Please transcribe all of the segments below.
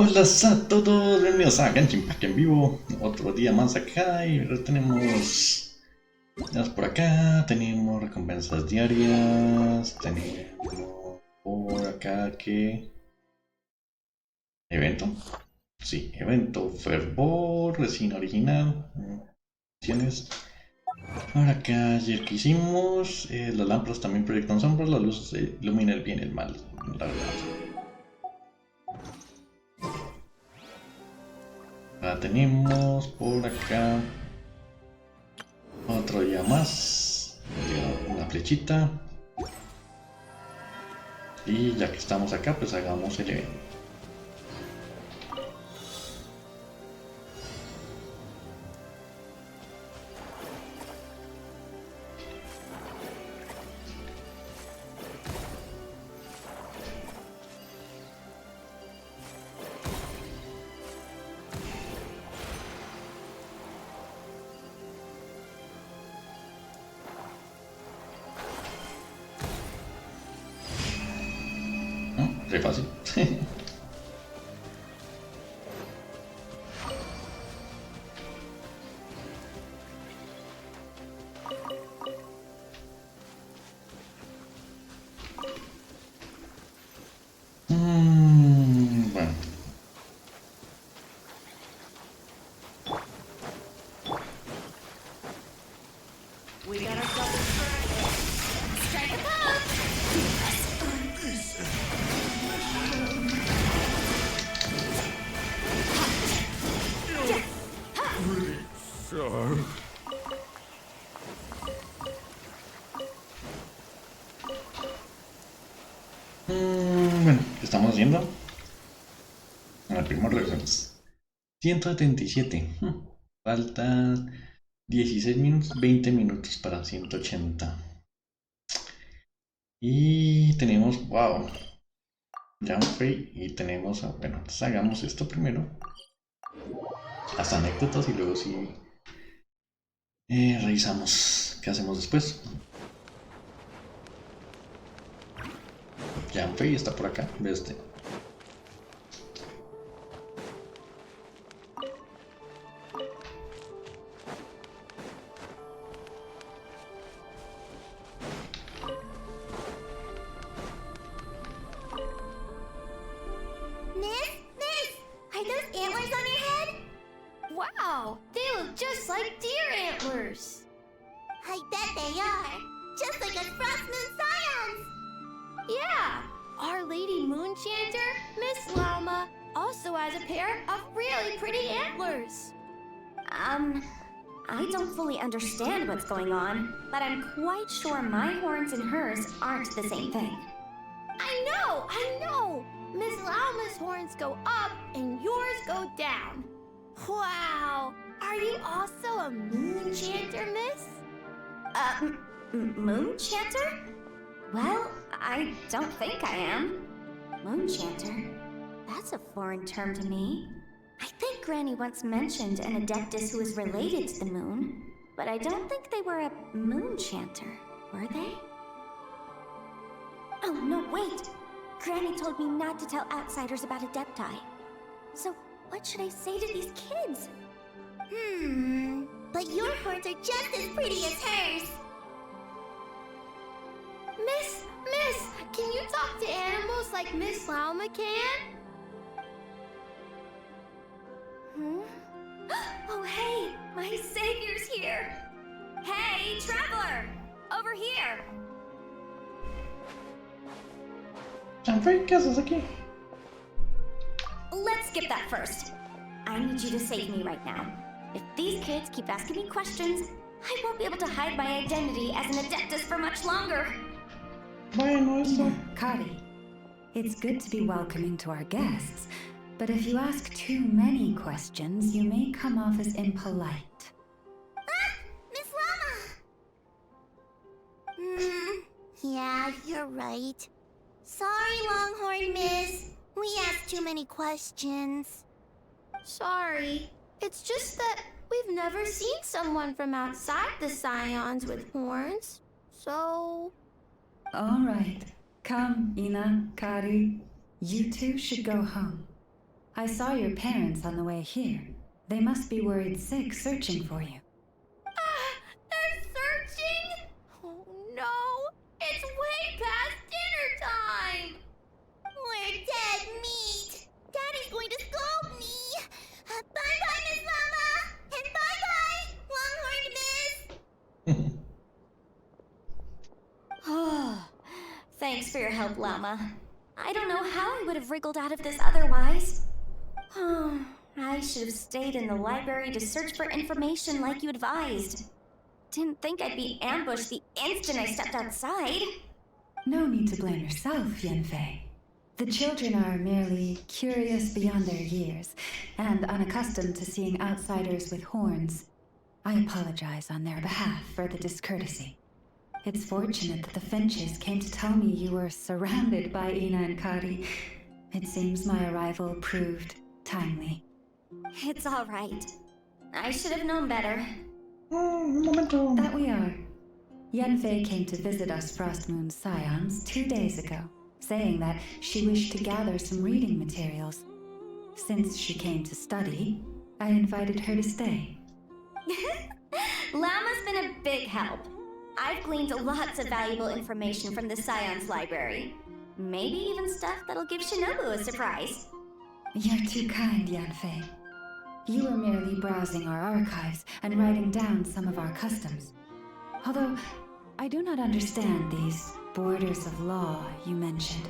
Hola a todos, bienvenidos a Genshin en vivo. Otro día más acá y ahora tenemos por acá, tenemos recompensas diarias, tenemos por acá que evento, sí, evento fervor, resina original, opciones. Por acá ayer que hicimos, las lámparas también proyectan sombras, la luz ilumina el bien y el mal, la verdad. Ahora tenemos por acá otro día más, una flechita. Y ya que estamos acá, pues hagamos el evento. ¿No? Re fácil. Bueno. We got ourselves a strike. Strike a pop! Bueno, ¿qué estamos haciendo? El primer reference. 177. Faltan 16 minutos, 20 minutos para 180. Y tenemos, wow, ya fue y tenemos, bueno, entonces hagamos esto primero. Las anécdotas y luego sí revisamos qué hacemos después. Janfei está por acá, ve este. Miss? Are those antlers on your head? Wow, they look just like deer antlers. I bet they are. Just like us Frost Moon Scions. Yeah, our Lady Moonchanter, Miss Llama, also has a pair of really pretty antlers. I don't fully understand what's going on, but I'm quite sure my horns and hers aren't the same thing. I know! Miss Llama's horns go up and yours go down. Wow! Are you also a Moonchanter, Miss? Moonchanter? Well, I don't think I am. Moonchanter? That's a foreign term to me. I think Granny once mentioned an Adeptus who is related to the moon, but I don't think they were a Moonchanter, were they? Oh, no, wait! Granny told me not to tell outsiders about Adepti. So, what should I say to these kids? But your horns are just as pretty as hers. Miss, can you talk to animals like Miss Llama can? Oh, hey! My savior's here! Hey, traveler! Over here! Janfei, ¿qué haces aquí? Let's skip that first. I need you to save me right now. If these kids keep asking me questions, I won't be able to hide my identity as an Adeptus for much longer. Bueno, eso. Kari, it's good to be welcoming to our guests, but if you ask too many questions, you may come off as impolite. Miss Llama! Yeah, you're right. Sorry, Longhorn Miss. We asked too many questions. Sorry. It's just that we've never seen someone from outside the Scions with horns. So... All right. Come, Ina, Kari. You two should go home. I saw your parents on the way here. They must be worried sick searching for you. They're searching? Oh no! It's way past dinner time! We're dead meat! Daddy's going to scold me! Bye-bye, Miss Llama! And bye-bye, Longhorn Miss! Oh, thanks for your help, Llama. I don't know how I would have wriggled out of this otherwise. Oh, I should have stayed in the library to search for information like you advised. Didn't think I'd be ambushed the instant I stepped outside. No need to blame yourself, Yenfei. The children are merely curious beyond their years and unaccustomed to seeing outsiders with horns. I apologize on their behalf for the discourtesy. It's fortunate that the Finches came to tell me you were surrounded by Ina and Kari. It seems my arrival proved timely. It's all right. I should have known better. Momento. That we are. Yenfei came to visit us Frostmoon's scions 2 days ago, saying that she wished to gather some reading materials. Since she came to study, I invited her to stay. Llama's been a big help. I've gleaned lots of valuable information from the Scion's library. Maybe even stuff that'll give Shinobu a surprise. You're too kind, Yanfei. You were merely browsing our archives and writing down some of our customs. Although, I do not understand these borders of law you mentioned.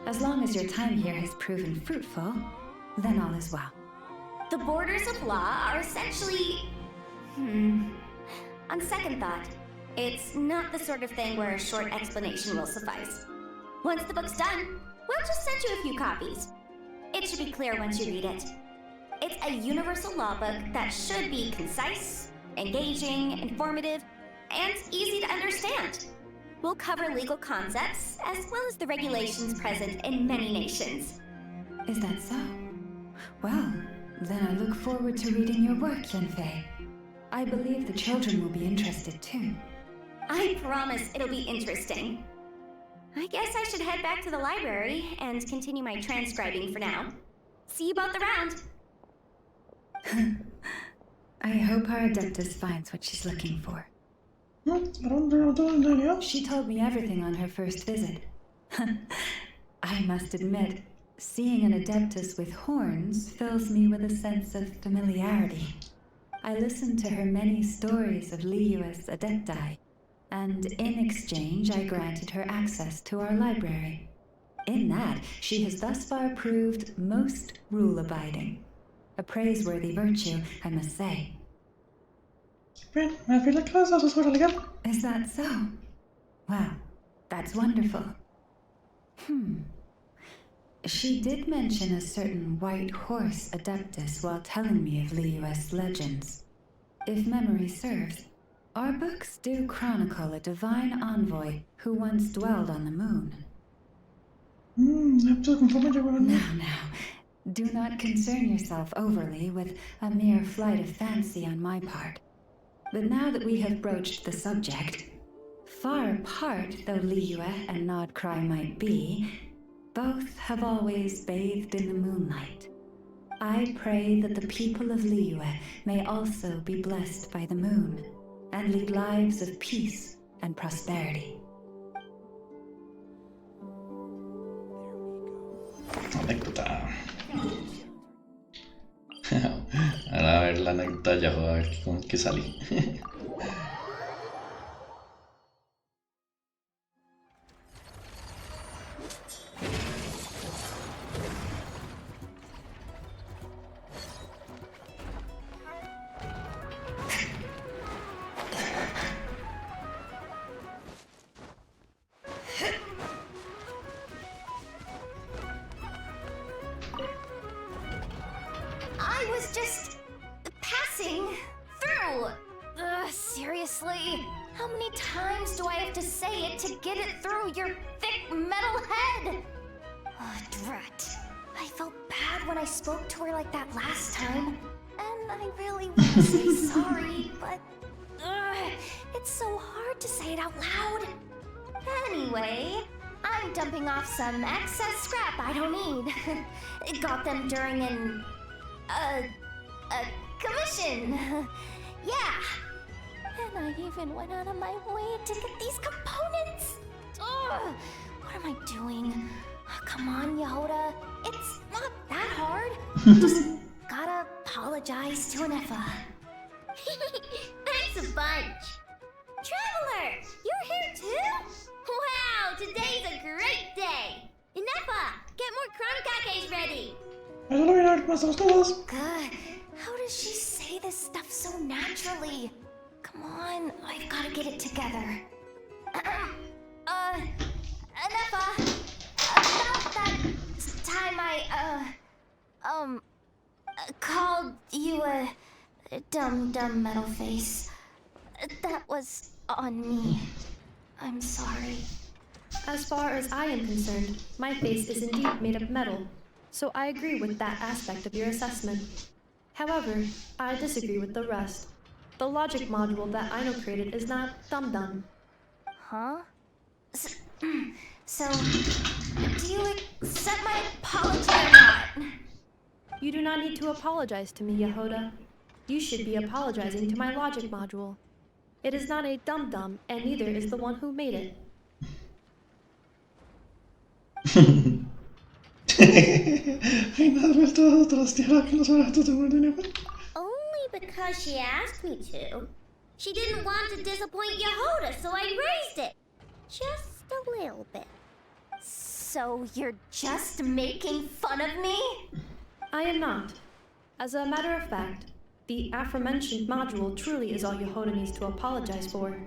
As long as your time here has proven fruitful, then all is well. The borders of law are essentially... On second thought, it's not the sort of thing where a short explanation will suffice. Once the book's done, we'll just send you a few copies. It should be clear once you read it. It's a universal law book that should be concise, engaging, informative, and easy to understand. We'll cover legal concepts as well as the regulations present in many nations. Is that so? Well, then I look forward to reading your work, Yenfei. I believe the children will be interested too. I promise it'll be interesting. I guess I should head back to the library and continue my transcribing for now. See you both around. I hope our Adeptus finds what she's looking for. She told me everything on her first visit. I must admit, seeing an Adeptus with horns fills me with a sense of familiarity. I listened to her many stories of Liu's Adepti, and in exchange I granted her access to our library. In that, she has thus far proved most rule-abiding. A praiseworthy virtue, I must say. Is that so? Well, that's wonderful. She did mention a certain white horse Adeptus while telling me of Liu's legends. If memory serves, our books do chronicle a divine envoy who once dwelled on the moon. Now, do not concern yourself overly with a mere flight of fancy on my part. But now that we have broached the subject, far apart though Liu and Nodcry might be, both have always bathed in the moonlight. I pray that the people of Liu may also be blessed by the moon, and lead lives of peace and prosperity. Anécdota. Ahora a ver la anécdota ya, a ver con qué salí. I was just passing through. Seriously? How many times do I have to say it to get it through your thick metal head? Drat. I felt bad when I spoke to her like that last time. And I really want to say sorry, but it's so hard to say it out loud. Anyway, I'm dumping off some excess scrap I don't need. Got them during a commission. Yeah. And I even went out of my way to get these components. Ugh, what am I doing? Oh, come on, Yehoda. It's not that hard. Just gotta apologize to Anefa. Thanks a bunch. Traveler, you're here too? Wow, today's a great day. Inepa, get more crunkakes ready. God, how does she say this stuff so naturally? Come on, I've gotta get it together. Anefa, about that time I, called you a dumb metal face. That was on me. I'm sorry. As far as I am concerned, my face is indeed made of metal, so I agree with that aspect of your assessment. However, I disagree with the rest. The logic module that Aino created is not dumb. Huh? So, do you accept my apology or not? You do not need to apologize to me, Yehoda. You should be apologizing to my logic module. It is not a dum-dum, and neither is the one who made it. Only because she asked me to. She didn't want to disappoint Yehoda, so I raised it. Just a little bit. So you're just making fun of me? I am not. As a matter of fact, the aforementioned module truly is all Yehoda needs to apologize for.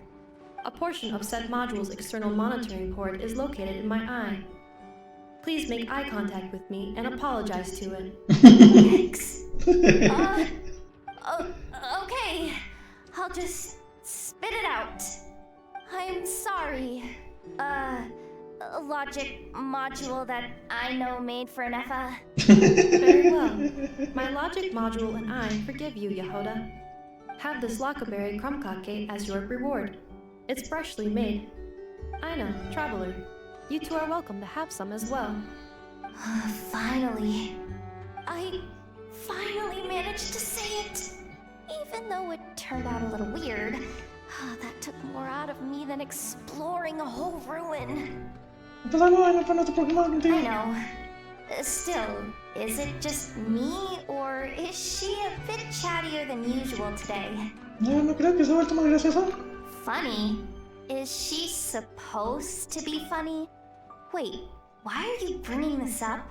A portion of said module's external monitoring port is located in my eye. Please make eye contact with me and apologize to it. Thanks. Okay. I'll just spit it out. I'm sorry. Logic module that I know made for Anefa. Very well. My logic module and I forgive you, Yehoda. Have this Lockaberry Crumcake as your reward. It's freshly made. Aina, Traveler, you two are welcome to have some as well. Finally. I finally managed to say it. Even though it turned out a little weird, that took more out of me than exploring a whole ruin. I know. Still, is it just me, or is she a bit chattier than usual today? Funny? Is she supposed to be funny? Wait, why are you bringing this up?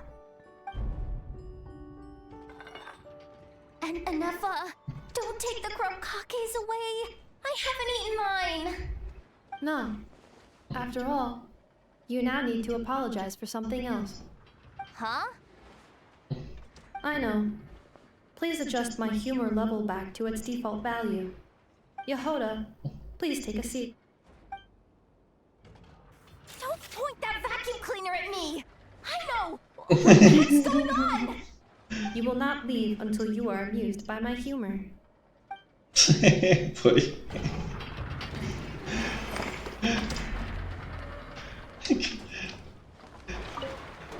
And Anefa, don't take the crunkakes away! I haven't eaten mine! No. After all, you now need to apologize for something else. Huh? I know. Please adjust my humor level back to its default value. Yehoda, please take a seat. Don't point that vacuum cleaner at me! I know! What's going on? You will not leave until you are amused by my humor. Buddy.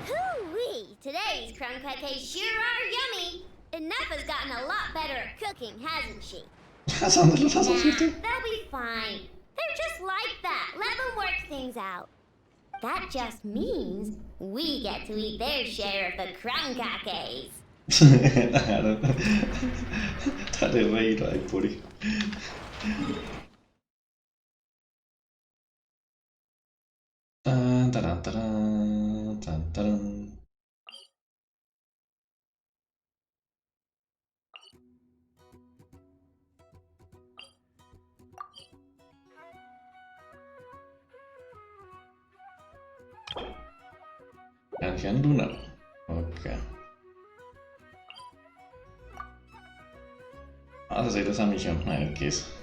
Hoo-wee! Today's crunkakes sure are yummy. Inepa's gotten a lot better at cooking, hasn't she? They'll be fine. They're just like that. Let them work things out. That just means we get to eat their share of the crunkakes. Dale reír ahí, Puri. Tan, taran, taran, tan, taran. Genshin Lunar. Okay. Vamos a hacer esa misión, a ver qué es.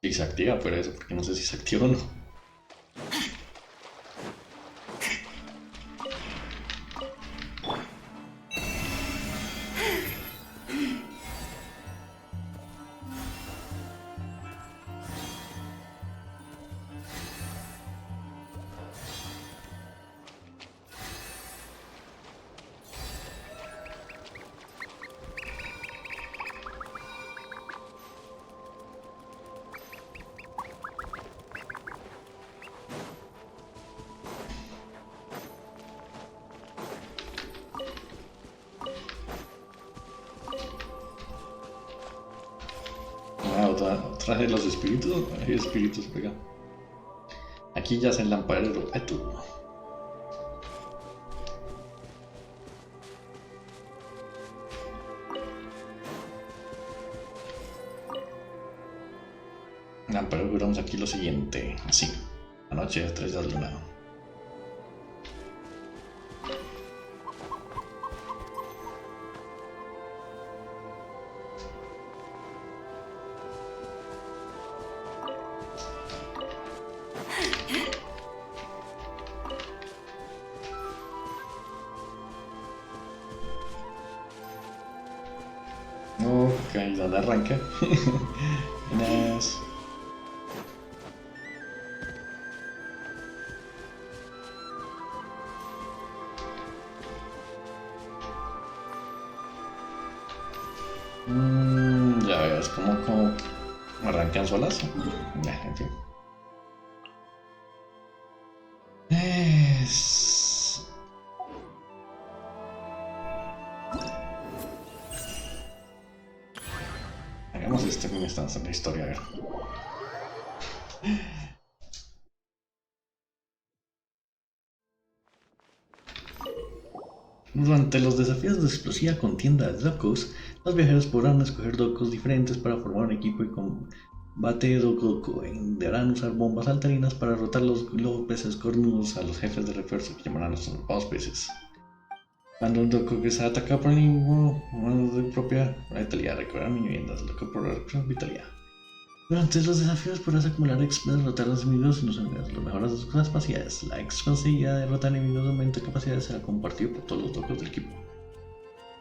Si se activa, pero eso, porque no sé si se activa o no. traje los espíritus. Hay espíritus por acá. Aquí ya es el lamparero. Lamparero, curamos aquí lo siguiente. Así. Anoche, estrellas luna. Ok, ¿dónde arranca? Buenas. Ya ves, como arrancan solas. En fin. Hagamos este con instancia de historia, a ver. Durante los desafíos de explosiva contienda de docos, los viajeros podrán escoger docos diferentes para formar un equipo de combate dococo. Deberán usar bombas saltarinas para derrotar los peces cornudos a los jefes de refuerzo que llamarán los trompados peces. Cuando un doco que se ataca por el enemigo, de propia vitalidad, recuperar mi vivienda, doco por vitalidad. Durante los desafíos podrás acumular exp para derrotar a los enemigos y los enemigos. Lo mejor de sus capacidades. La exp conseguida de derrotar enemigos aumenta capacidades será compartido por todos los docos del equipo.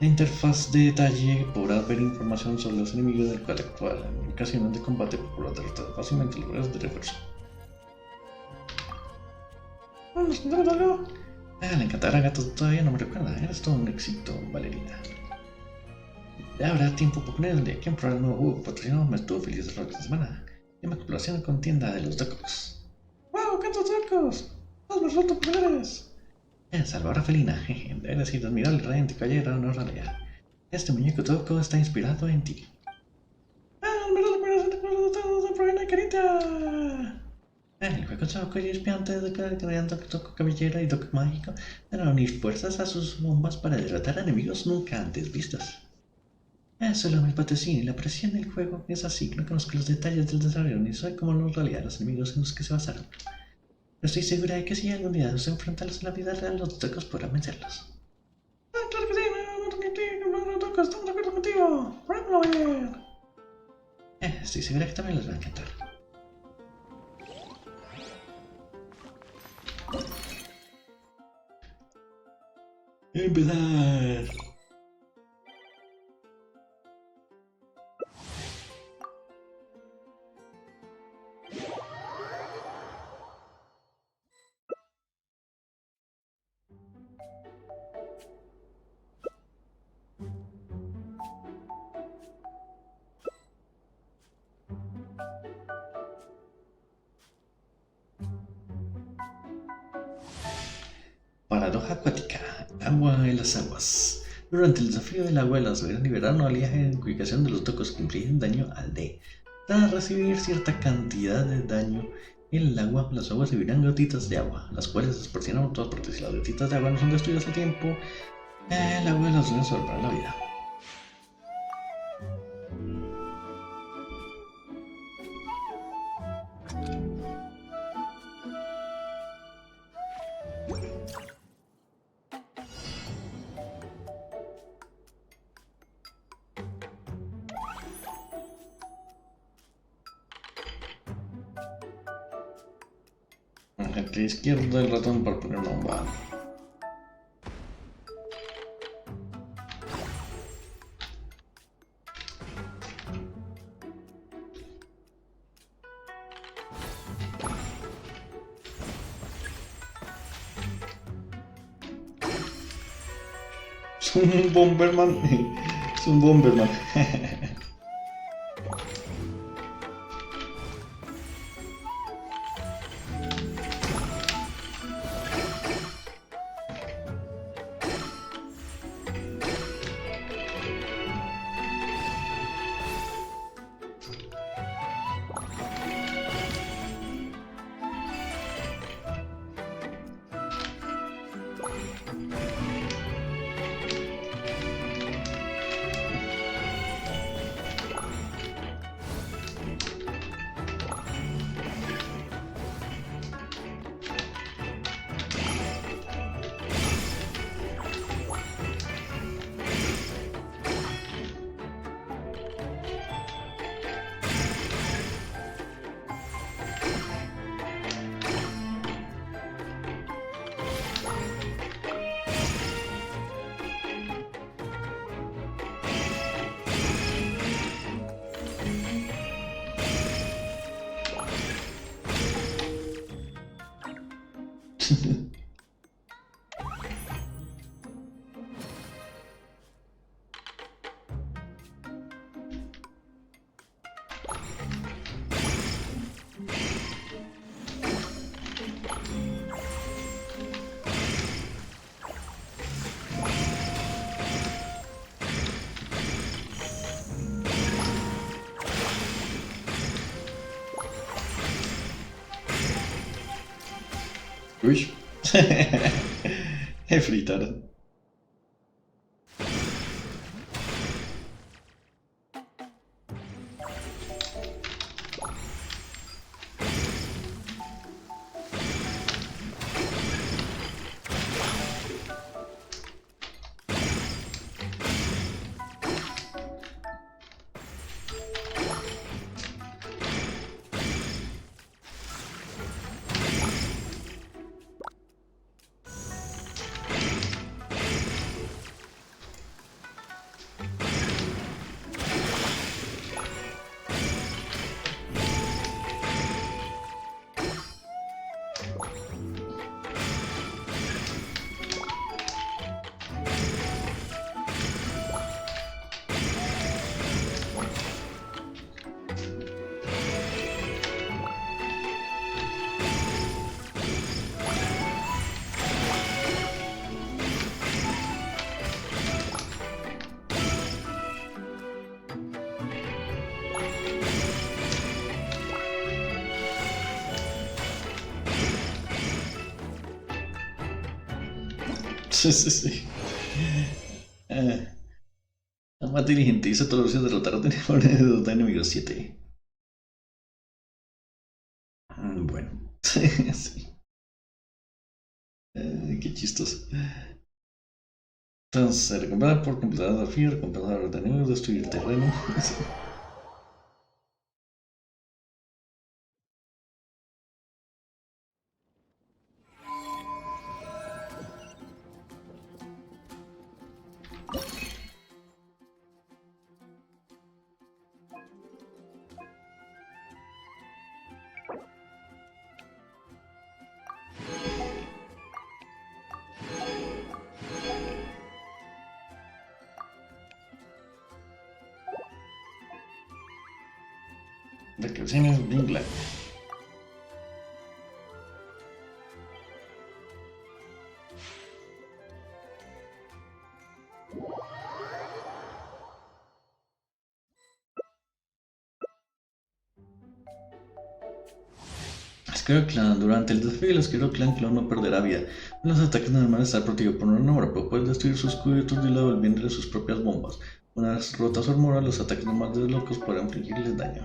La interfaz de detalle podrás ver información sobre los enemigos del cual actuar. En ocasiones de combate podrás derrotar fácilmente los lugares de refuerzo. Le encantará gatos, todavía no me recuerda. Eres todo un éxito, Valerina. Ya habrá tiempo para poner el de quien probar el nuevo juego patrocinado. Me estuvo feliz de la semana. Y me exploración con tienda de los docos. ¡Wow! ¡Cuántos docos! ¡Los más rotos populares! Salvadora felina, jeje. Debes ir admirable, radiante caballero, no realidad. Este muñeco doco está inspirado en ti. ¡Ah! ¡Me proviene de carita! El juego doco y espiante de doco caballero y doco mágico para unir fuerzas a sus bombas para derrotar a enemigos nunca antes vistos. Solo me patrocina y la presión del juego es así, no conozco los detalles del desarrollo ni sé cómo en realidad los enemigos en los que se basaron. Pero estoy segura de que si algún día se enfrentarlos en la vida real, los docos podrán vencerlos. ¡Claro que sí! ¡Los docos! ¡Estamos de acuerdo contigo! ¡Podemos ver! Estoy segura que también les va a encantar. ¡Empezar! Paradoja acuática. Agua en las aguas. Durante el desafío del agua, las deberán liberar una oleaje de ubicación de los docos que infligen daño al D. Tras recibir cierta cantidad de daño en el agua, las aguas recibirán gotitas de agua, las cuales se proporcionan por todas partes. Si las gotitas de agua no son destruidas a tiempo, el agua las debe absorber la vida. Entre izquierda el ratón para poner una bomba. Es un bomberman. Es un bomberman. Uy. Me fritaron. Sí, sí, sí. La más dirigente hizo todos los derrotar a dos enemigos 7. Bueno. Sí. Qué chistoso. Entonces, recompensa por completar el desafío, recompensa a los enemigos, destruir terreno. Sí. Descripciones de inglés. Square Clan. Durante el desafío, el Square Clan no perderá vida. En los ataques normales está protegido por una armadura, pero puede destruir su escudo y aturdirlo devolviéndole sus propias bombas. Una vez rota su armadura, los ataques normales de los locos podrán infligirles daño.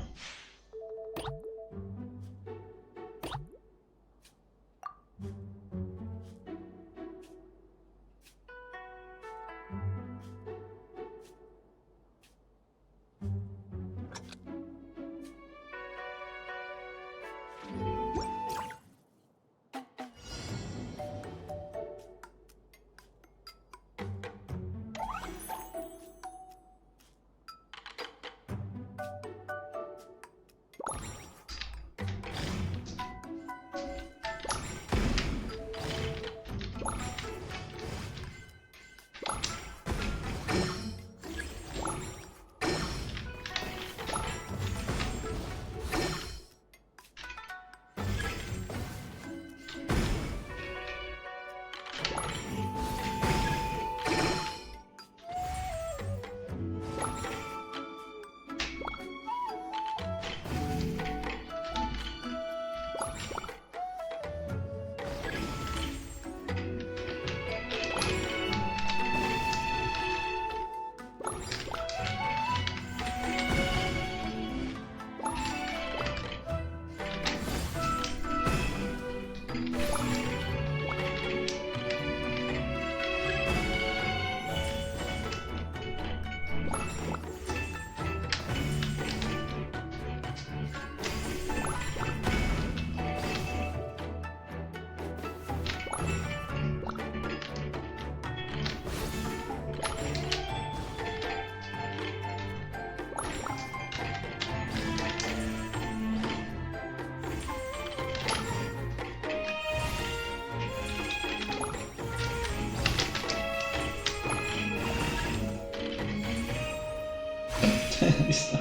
Listo.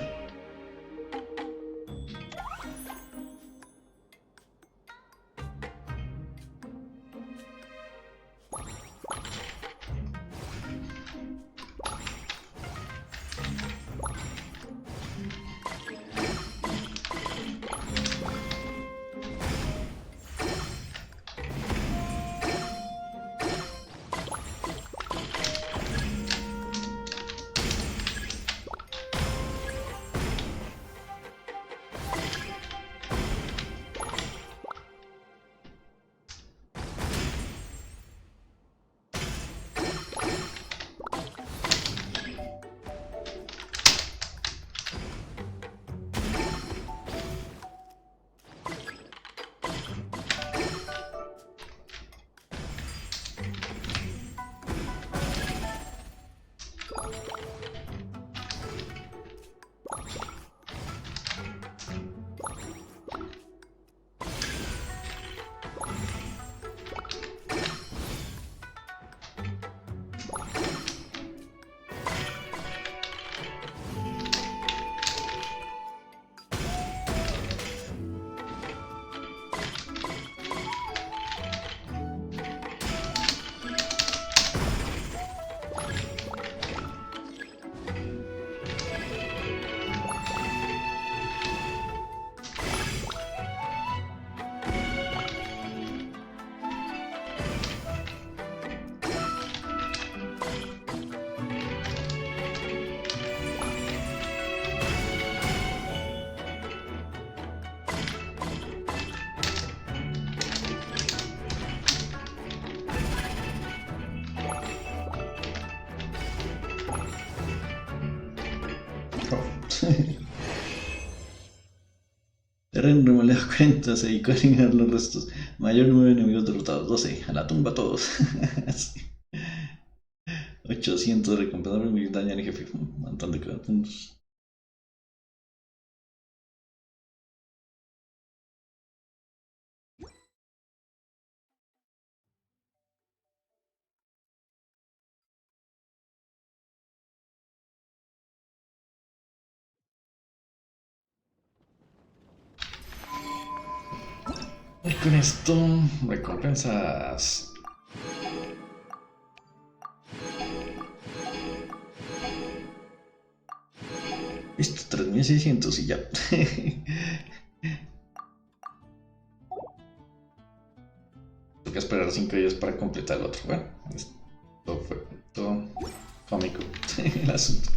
Terren remodelado 40, se dedicó a eliminar los restos. Mayor número de enemigos derrotados, 12. A la tumba todos. Sí. 800 recompensa por mi daño al jefe. Un montón de puntos. Y con esto, recompensas. Listo, 3600 y ya. Toca esperar 5 días para completar el otro. Bueno, esto fue todo cómico el asunto.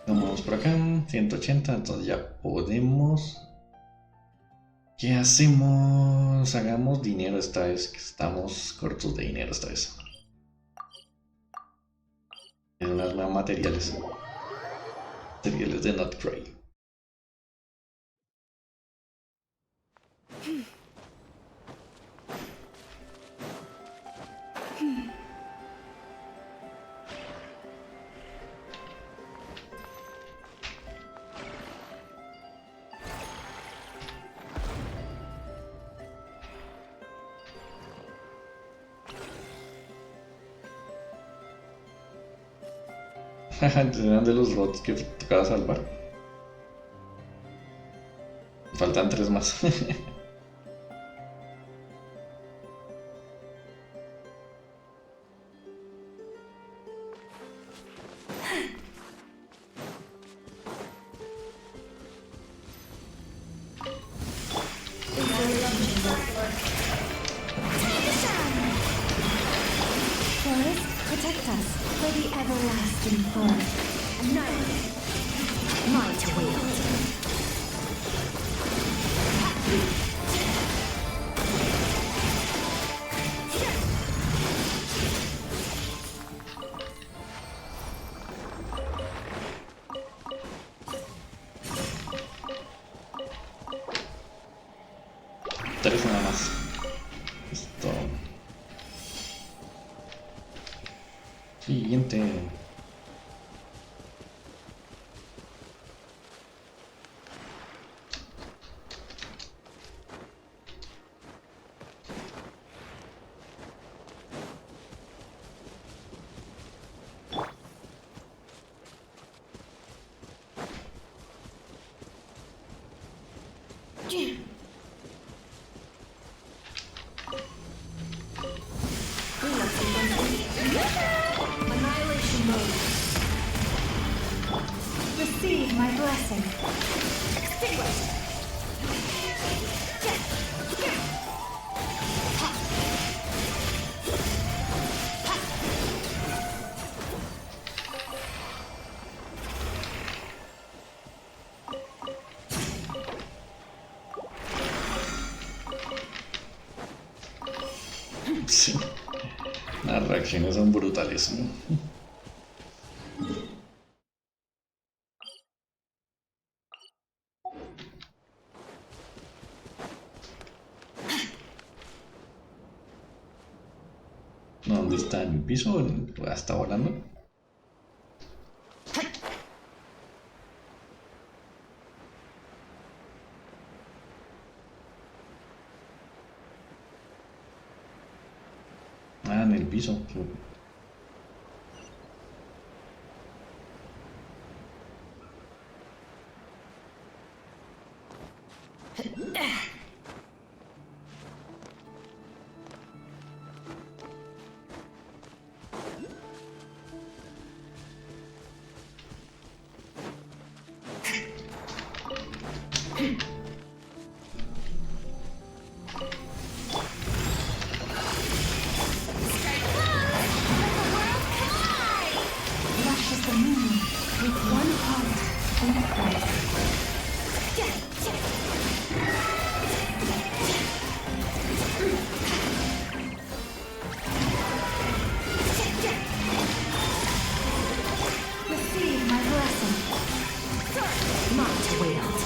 Vamos por acá, 180, entonces ya podemos. ¿Qué hacemos? Hagamos dinero esta vez, que estamos cortos de dinero esta vez. En unas nuevas materiales. Materiales de Not Cray. Eran de los robots que tocaba salvar. Faltan 3 más. Tres nada más. Listo. Siguiente. blessing. Extinguished. Sí. Las reacciones son brutales, ¿no? ¿Dónde está mi piso? ¿Está volando? Ah, en el piso. Flash as the moon, with one heart in Christ. Receive my blessing. Not to wield.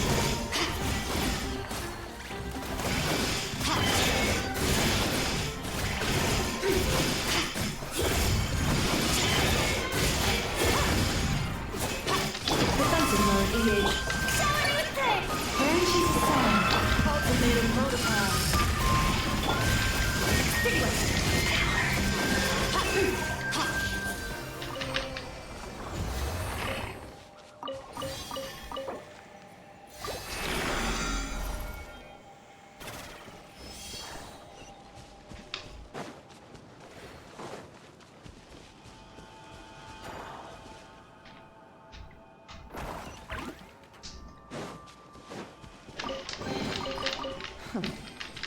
Defensive mode engaged. Branches aside. Cultivating protocol.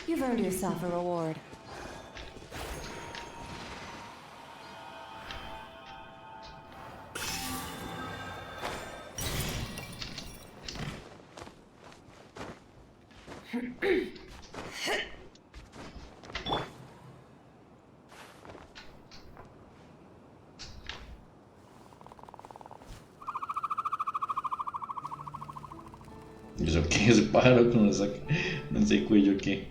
You've earned yourself a reward. ¿Y eso qué? Ese pájaro con ese cuello, ¿qué?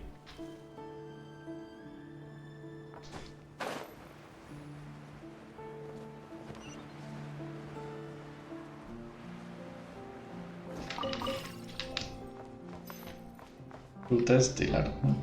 Ruta estelar, ¿no?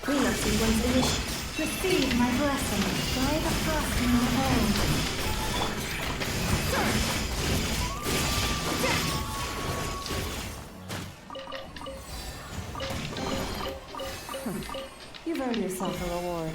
Cleanup sequence initiated. Receive my blessing. By the frost in your home. You've earned yourself a reward.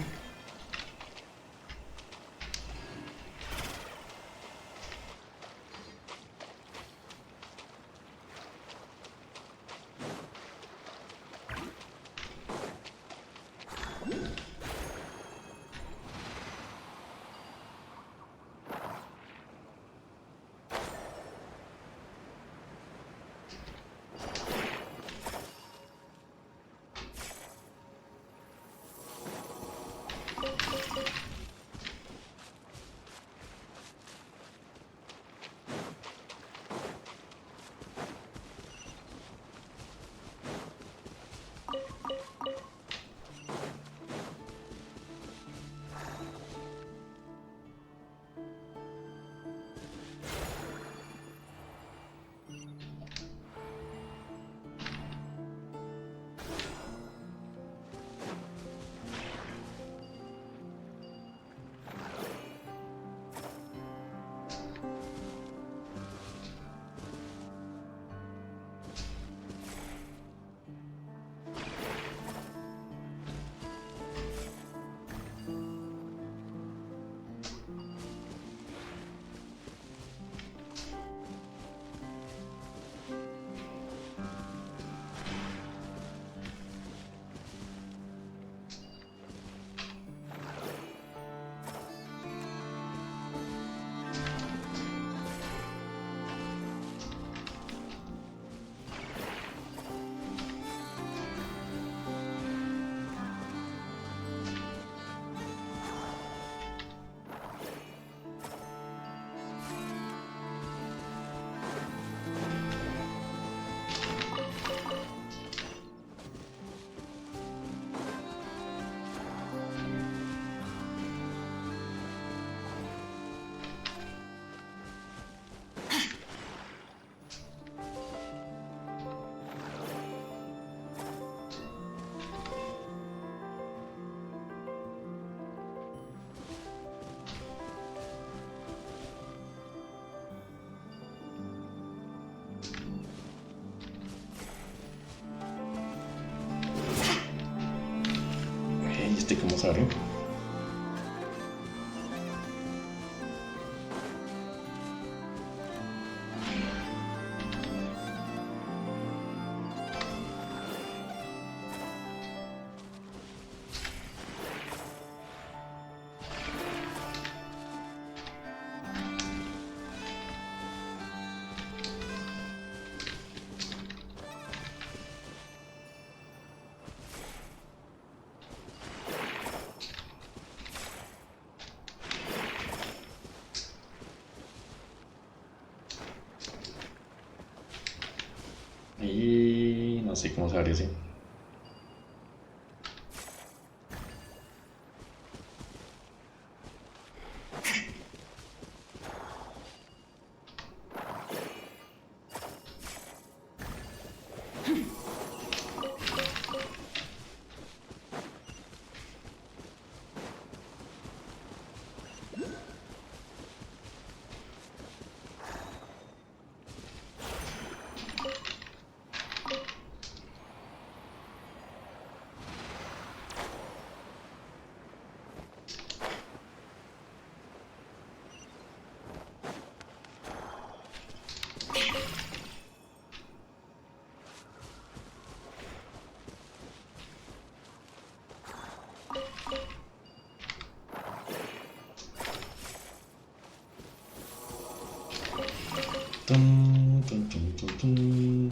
¿Y cómo salió? Y no sé cómo se abre así. Tum, tum, tum, tum, tum.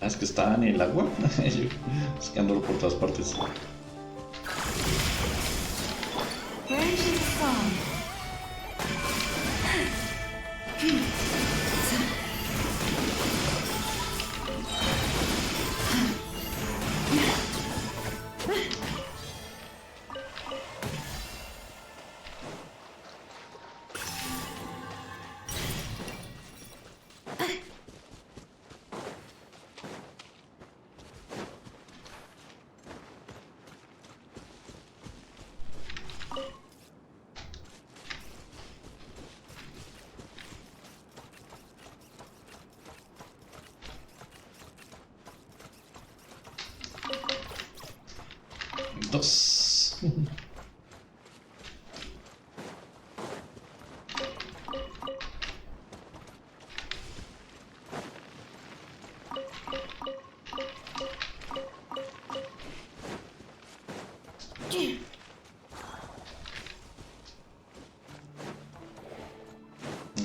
Ah, es que está en el agua. Yo buscándolo por todas partes. Dos.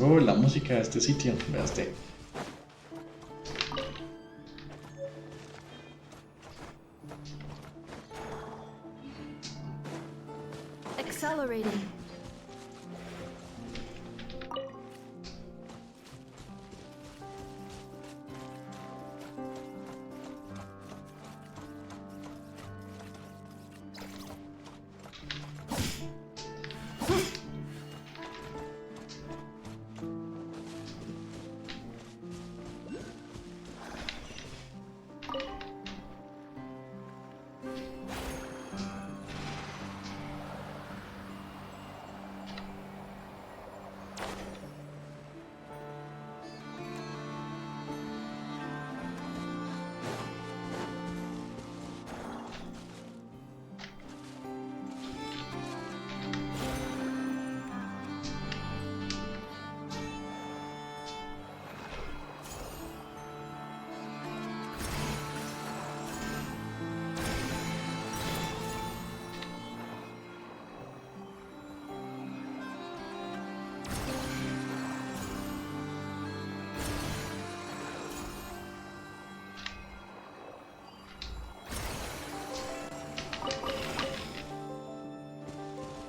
Oh, la música de este sitio, veaste. Accelerating.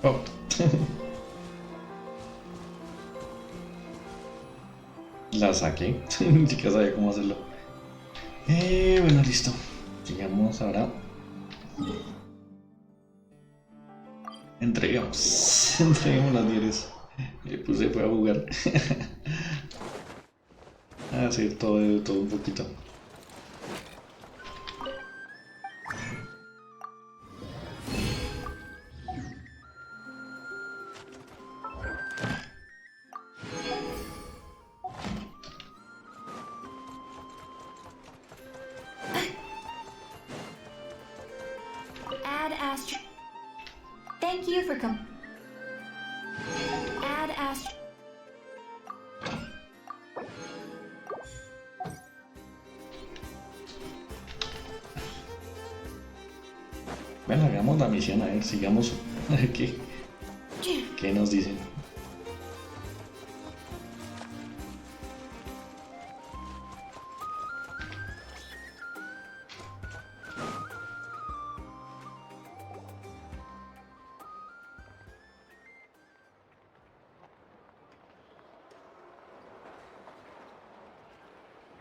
Oh. La saqué. Ni siquiera sabía cómo hacerlo. Bueno, listo. Sigamos ahora. Entregamos. Entreguemos las diarias. Le puse fue a jugar. A hacer todo un poquito. Add astro. Thank you for Add astro. Bueno, hagamos la misión, a ver, sigamos. ¿Qué nos dicen?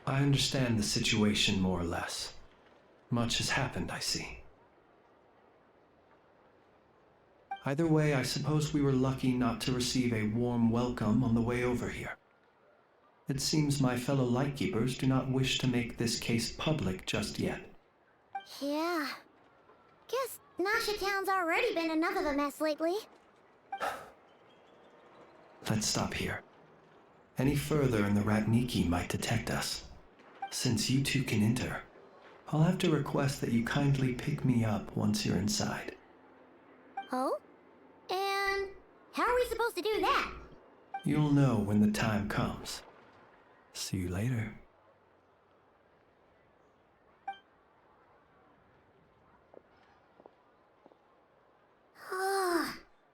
I understand the situation more or less. Much has happened, I see. Either way, I suppose we were lucky not to receive a warm welcome on the way over here. It seems my fellow Lightkeepers do not wish to make this case public just yet. Yeah. Guess Nasha Town's already been enough of a mess lately. Let's stop here. Any further and the Ratniki might detect us. Since you two can enter, I'll have to request that you kindly pick me up once you're inside. Oh? And how are we supposed to do that? You'll know when the time comes. See you later.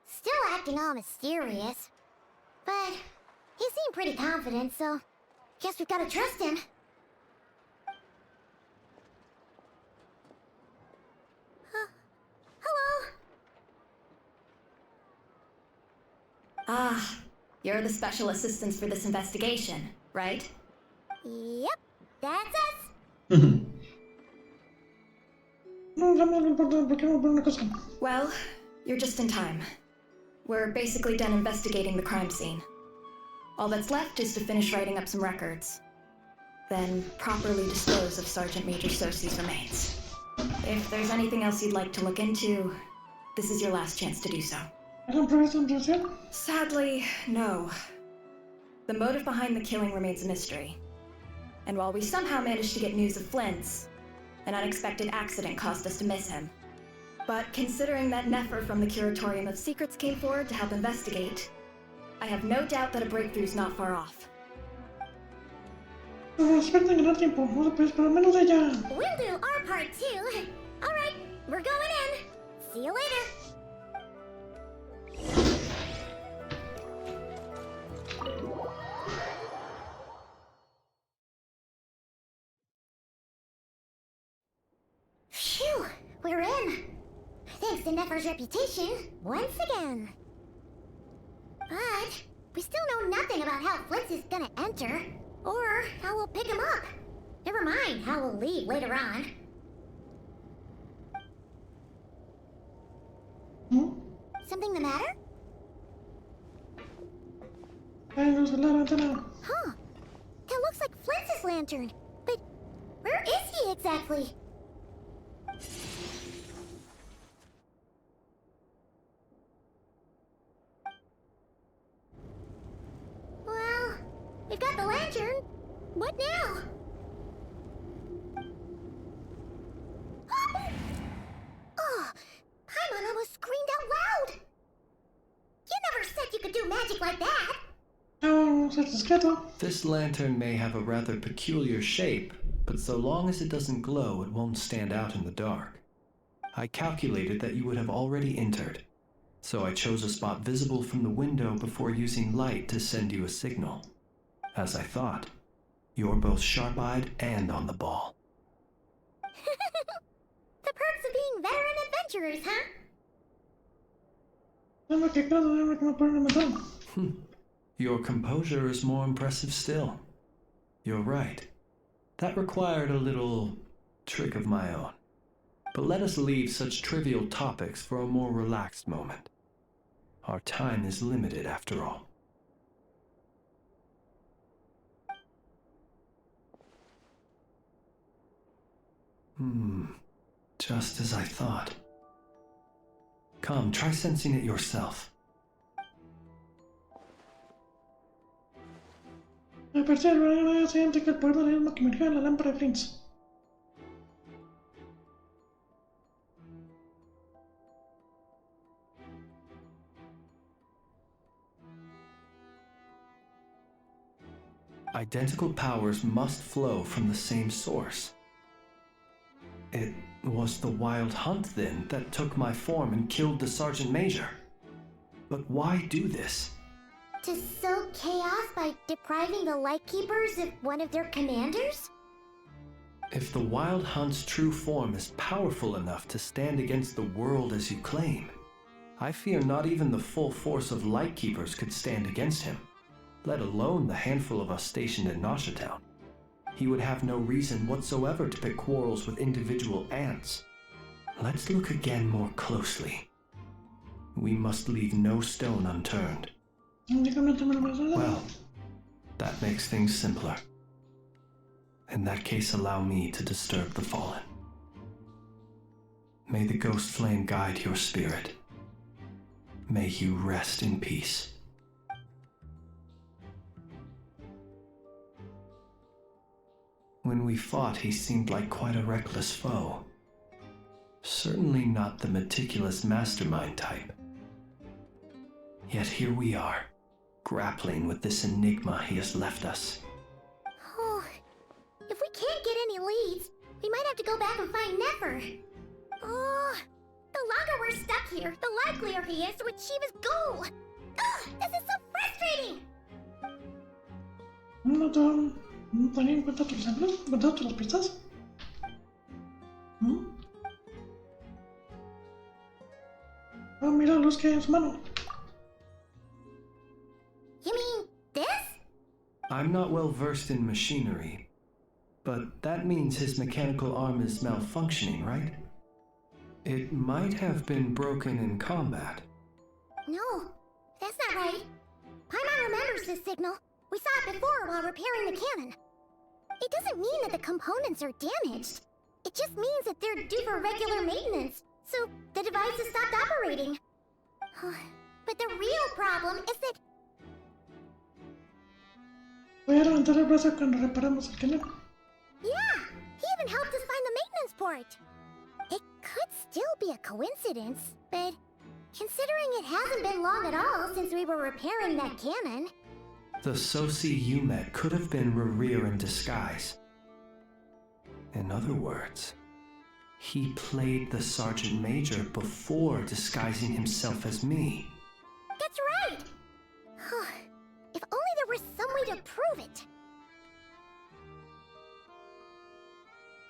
Still acting all mysterious. But he seemed pretty confident, so guess we've gotta trust him. Hello? Ah, you're the special assistants for this investigation, right? Yep, that's us. Well, you're just in time. We're basically done investigating the crime scene. All that's left is to finish writing up some records. Then properly dispose of Sergeant Major Sosi's remains. If there's anything else you'd like to look into, this is your last chance to do so. Sadly, no. The motive behind the killing remains a mystery. And while we somehow managed to get news of Flint's, an unexpected accident caused us to miss him. But considering that Nefer from the Curatorium of Secrets came forward to help investigate, I have no doubt that a breakthrough's not far off. We'll do our part too. Alright, we're going in. See you later. Phew, we're in. Thanks to Nefer's reputation, once again. But we still know nothing about how Flint's is gonna enter, or how we'll pick him up. Never mind how we'll leave later on. Something the matter? Huh. That looks like Flint's lantern. But where is he exactly? Well, we've got the lantern. What now? Oh, Paimon almost screamed out loud. You never said you could do magic like that. This lantern may have a rather peculiar shape, but so long as it doesn't glow, it won't stand out in the dark. I calculated that you would have already entered, so I chose a spot visible from the window before using light to send you a signal. As I thought, You're both sharp-eyed and on the ball. The perks of being veteran adventurers, huh? Your composure is more impressive still. You're right. That required a little trick of my own. But let us leave such trivial topics for a more relaxed moment. Our time is limited after all. Just as I thought. Come, try sensing it yourself. Al parecer, el siente que el poder del alma que emergió en la lámpara de Flint. Identical powers must flow from the same source. It was the Wild Hunt, then, that took my form and killed the Sergeant Major. But why do this? To sow chaos by depriving the Lightkeepers of one of their commanders? If the Wild Hunt's true form is powerful enough to stand against the world as you claim, I fear not even the full force of Lightkeepers could stand against him, let alone the handful of us stationed in Noshatown. He would have no reason whatsoever to pick quarrels with individual ants. Let's look again more closely. We must leave no stone unturned. Well, that makes things simpler. In that case, allow me to disturb the fallen. May the ghost flame guide your spirit. May you rest in peace. When we fought, he seemed like quite a reckless foe. Certainly not the meticulous mastermind type. Yet here we are, grappling with this enigma he has left us. Oh, if we can't get any leads, we might have to go back and find Nefer. Oh, the longer we're stuck here, the likelier he is to achieve his goal. Ugh, this is so frustrating! ¿No tenía en cuenta tus ejemplos? ¿Verdad? ¿Tus pistas? Ah, mira los que hay en su mano. You mean this? I'm not well versed in machinery, but that means his mechanical arm is malfunctioning, right? It might have been broken in combat. No, that's not right. Paimon remembers this signal. We saw it before while repairing the cannon. It doesn't mean that the components are damaged. It just means that they're due for regular maintenance, so the device has stopped operating. But the real problem is that... Voy a levantar el brazo cuando reparamos el cañón. Yeah, he even helped us find the maintenance port. It could still be a coincidence, but considering it hasn't been long at all since we were repairing that cannon... The Soci you met could have been Rerir in disguise. In other words, he played the Sergeant Major before disguising himself as me. That's right! If only there were some way to prove it.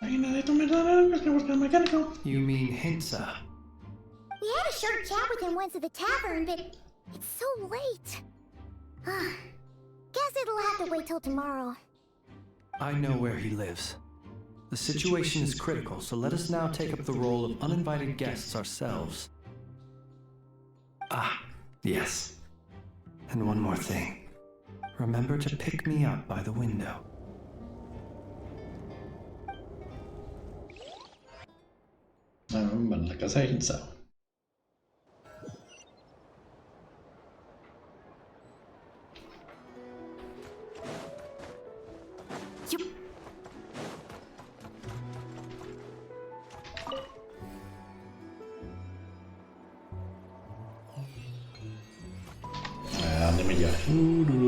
Ahí nadie tome nada, es que busca el mecánico. You mean Hinsa? We had a short chat with him once at the tavern, but it's so late. Guess it'll have to wait till tomorrow. I know where he lives. The situation is critical, so let us now take up the role of uninvited guests ourselves. Ah, yes. And one more thing. Remember to pick me up by the window. Bueno, la casa de Hinsa. Ándeme ya. Bueno.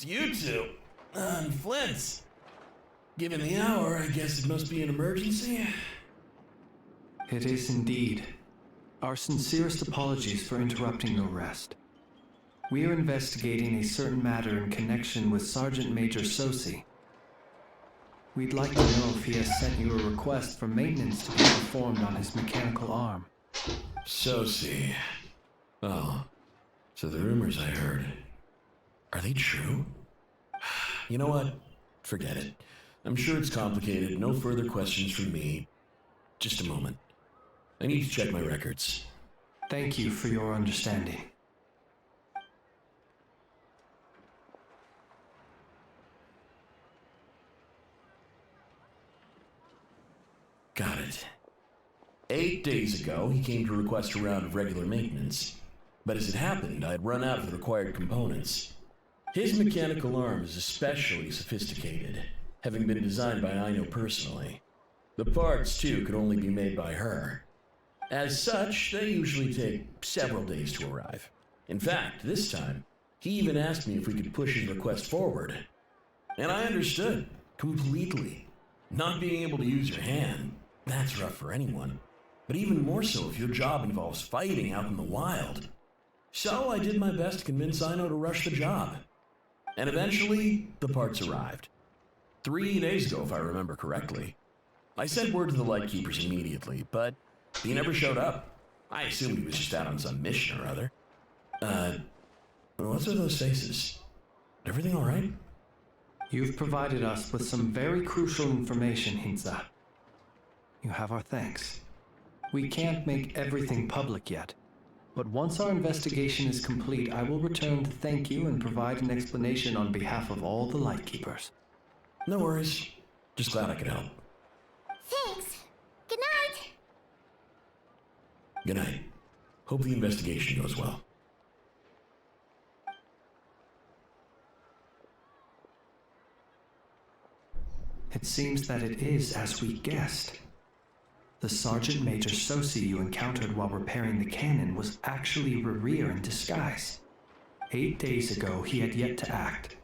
It's you two. And Flint's. Given the hour, I guess it must be an emergency. It is indeed. Our sincerest apologies for interrupting your rest. We are investigating a certain matter in connection with Sergeant Major Sosi. We'd like to know if he has sent you a request for maintenance to be performed on his mechanical arm. Sosi. Oh, so the rumors I heard, are they true? You know what? Forget it. I'm sure it's complicated. No further questions from me. Just a moment. I need to check my records. Thank you for your understanding. Got it. 8 days ago, he came to request a round of regular maintenance. But as it happened, I had run out of the required components. His mechanical arm is especially sophisticated, having been designed by Aino personally. The parts, too, could only be made by her. As such, they usually take several days to arrive. In fact, this time, he even asked me if we could push his request forward. And I understood, completely. Not being able to use your hand, that's rough for anyone. But even more so if your job involves fighting out in the wild. So I did my best to convince Aino to rush the job. And eventually, the parts arrived. 3 days ago, if I remember correctly. I sent word to the Lightkeepers immediately, but he never showed up. I assumed he was just out on some mission or other. What's with those faces? Everything alright? You've provided us with some very crucial information, Hinza. You have our thanks. We can't make everything public yet, but once our investigation is complete, I will return to thank you and provide an explanation on behalf of all the Lightkeepers. No worries. Just glad I could help. Thanks. Good night. Good night. Hope the investigation goes well. It seems that it is as we guessed. The Sergeant Major Sosi you encountered while repairing the cannon was actually Rerir in disguise. 8 days ago, he had yet to act.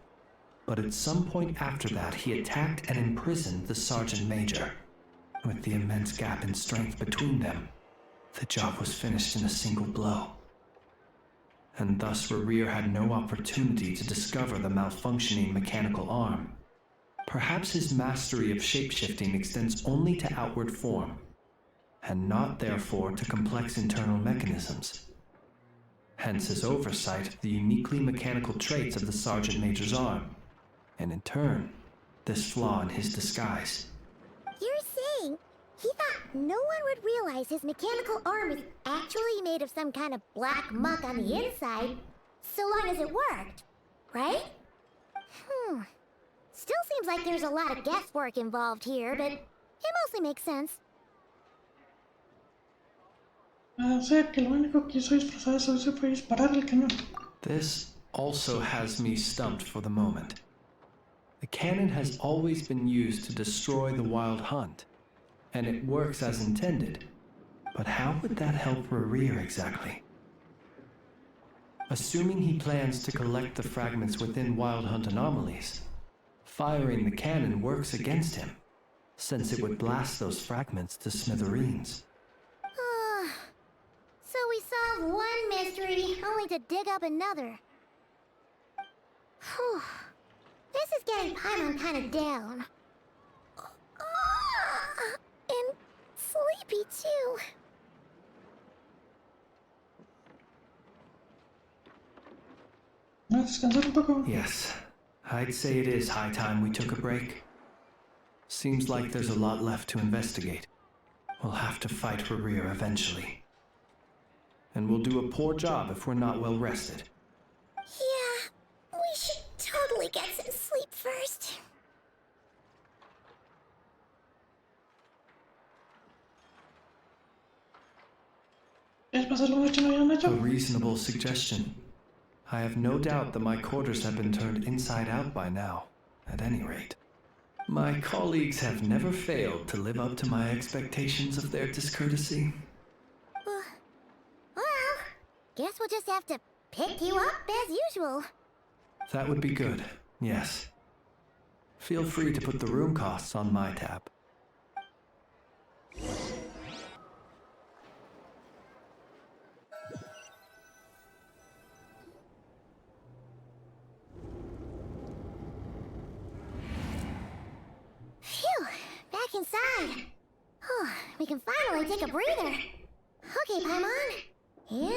But at some point after that, he attacked and imprisoned the Sergeant Major. With the immense gap in strength between them, the job was finished in a single blow. And thus Rerir had no opportunity to discover the malfunctioning mechanical arm. Perhaps his mastery of shapeshifting extends only to outward form, and not therefore to complex internal mechanisms. Hence his oversight of the uniquely mechanical traits of the Sergeant Major's arm, and in turn, this flaw in his disguise. You're saying he thought no one would realize his mechanical arm was actually made of some kind of black muck on the inside, so long as it worked, right? Still seems like there's a lot of guesswork involved here, but it mostly makes sense. O sea que lo único que hizo disfrazarse fue disparar el cañón. This also has me stumped for the moment. The cannon has always been used to destroy the wild hunt, and it works as intended. But how would that help Rerir exactly? Assuming he plans to collect the fragments within wild hunt anomalies, firing the cannon works against him, since it would blast those fragments to smithereens. So we solved one mystery, only to dig up another. Whew. This is getting Paimon kind of down. And sleepy too. Descansar un poco. Yes, I'd say it is high time we took a break. Seems like there's a lot left to investigate. We'll have to fight Rerir eventually. And we'll do a poor job if we're not well rested. Yeah, we should totally get some sleep first. ¿Quieres pasar la noche no A reasonable suggestion. I have no doubt that my quarters have been turned inside out by now, at any rate. My colleagues have never failed to live up to my expectations of their discourtesy. Well, guess we'll just have to pick you up as usual. That would be good. Yes. Feel free to put the room costs on my tab. Phew, back inside. Oh, we can finally take a breather. Okay, Paimon. In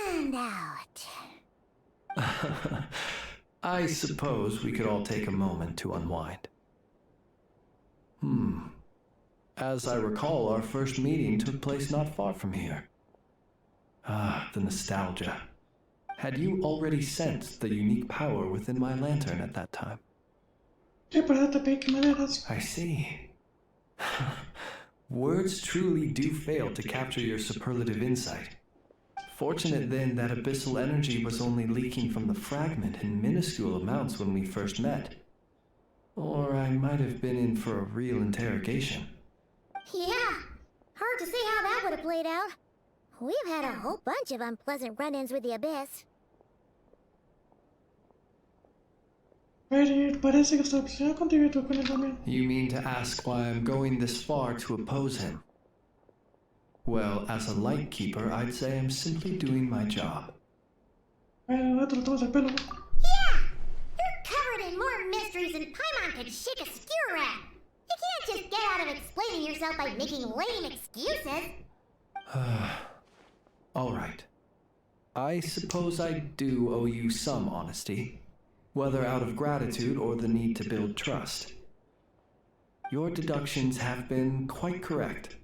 and out. I suppose we could all take a moment to unwind. As I recall, our first meeting took place not far from here. Ah, the nostalgia. Had you already sensed the unique power within my lantern at that time? I see. Words truly do fail to capture your superlative insight. Fortunate then that abyssal energy was only leaking from the fragment in minuscule amounts when we first met. Or I might have been in for a real interrogation. Yeah, hard to see how that would have played out. We've had a whole bunch of unpleasant run-ins with the Abyss. You mean to ask why I'm going this far to oppose him? Well, as a Lightkeeper, I'd say I'm simply doing my job. Yeah! You're covered in more mysteries than Paimon could shake a skewer at. You can't just get out of explaining yourself by making lame excuses. All right. I suppose I do owe you some honesty, whether out of gratitude or the need to build trust. Your deductions have been quite correct.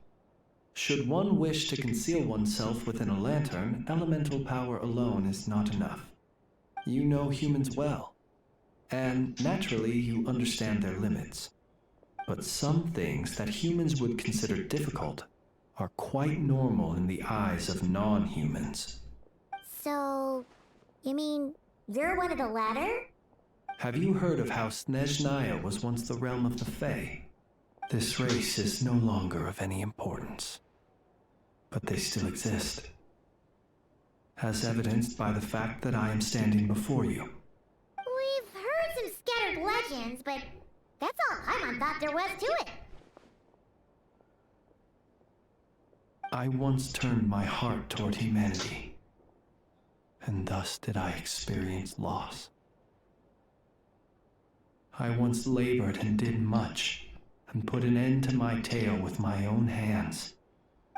Should one wish to conceal oneself within a lantern, elemental power alone is not enough. You know humans well, and naturally you understand their limits. But some things that humans would consider difficult are quite normal in the eyes of non-humans. So, you mean you're one of the latter? Have you heard of how Snezhnaya was once the realm of the Fae? This race is no longer of any importance, but they still exist, as evidenced by the fact that I am standing before you. We've heard some scattered legends, but that's all Paimon thought there was to it. I once turned my heart toward humanity, and thus did I experience loss. I once labored and did much, and put an end to my tale with my own hands.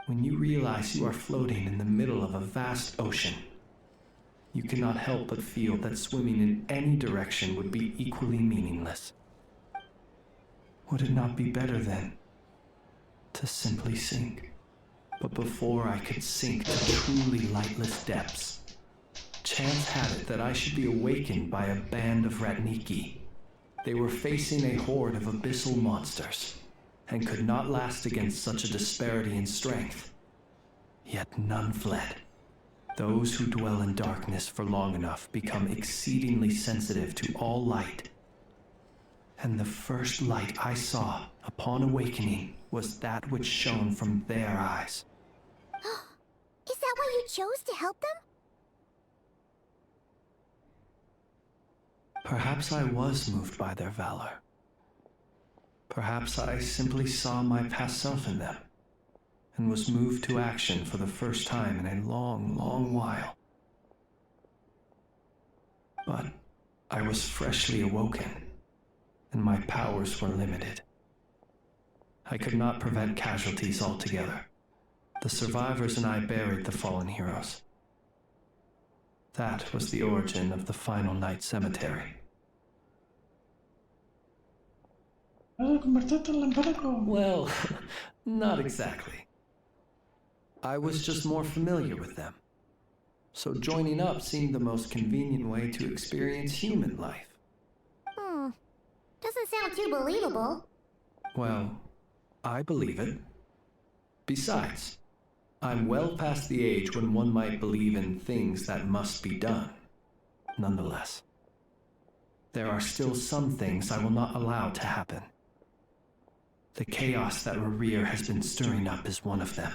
When you realize you are floating in the middle of a vast ocean, you cannot help but feel that swimming in any direction would be equally meaningless. Would it not be better then to simply sink? But before I could sink to truly lightless depths, chance had it that I should be awakened by a band of Ratniki. They were facing a horde of abyssal monsters, and could not last against such a disparity in strength. Yet none fled. Those who dwell in darkness for long enough become exceedingly sensitive to all light. And the first light I saw upon awakening was that which shone from their eyes. Is that why you chose to help them? Perhaps I was moved by their valor. Perhaps I simply saw my past self in them, and was moved to action for the first time in a long, long while. But I was freshly awoken, and my powers were limited. I could not prevent casualties altogether. The survivors and I buried the fallen heroes. That was the origin of the Final Night Cemetery. Well, not exactly. I was just more familiar with them. So joining up seemed the most convenient way to experience human life. Doesn't sound too believable. Well, I believe it. Besides, I'm well past the age when one might believe in things that must be done. Nonetheless, there are still some things I will not allow to happen. The chaos that Rerir has been stirring up is one of them.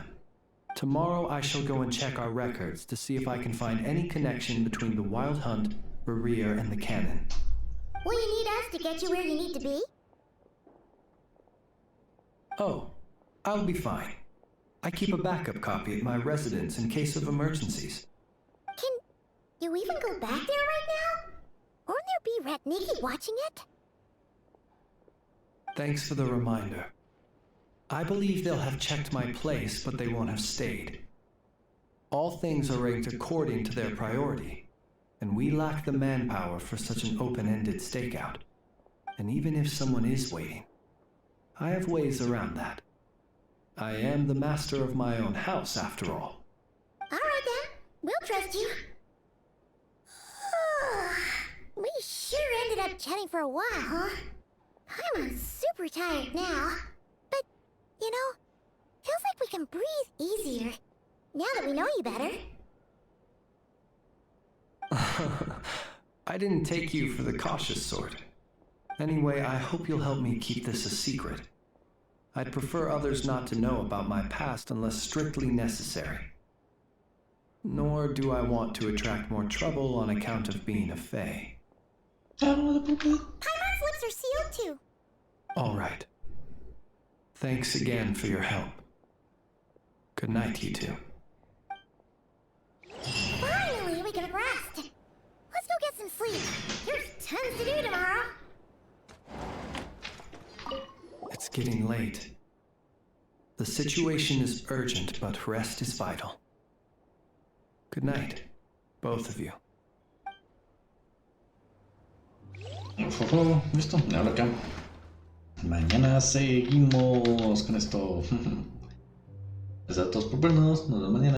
Tomorrow I shall go and check our records to see if I can find any connection between the Wild Hunt, rear, and the cannon. Will you need us to get you where you need to be? Oh, I'll be fine. I keep a backup copy at my residence in case of emergencies. Can you even go back there right now? Won't there be Rat Nikki watching it? Thanks for the reminder. I believe they'll have checked my place, but they won't have stayed. All things are ranked according to their priority, and we lack the manpower for such an open-ended stakeout. And even if someone is waiting, I have ways around that. I am the master of my own house, after all. Alright then, we'll trust you. We sure ended up chatting for a while, huh? I'm super tired now. But, you know, feels like we can breathe easier, now that we know you better. I didn't take you for the cautious sort. Anyway, I hope you'll help me keep this a secret. I'd prefer others not to know about my past unless strictly necessary. Nor do I want to attract more trouble on account of being a fae. Paimon's lips are sealed too. All right. Thanks again for your help. Good night, you two. Finally, we can rest. Let's go get some sleep. There's tons to do tomorrow. It's getting late. The situation is urgent, but rest is vital. Good night, both of you. Listo, me hablo acá. Mañana seguimos con esto. Gracias a todos por vernos. Nos vemos mañana.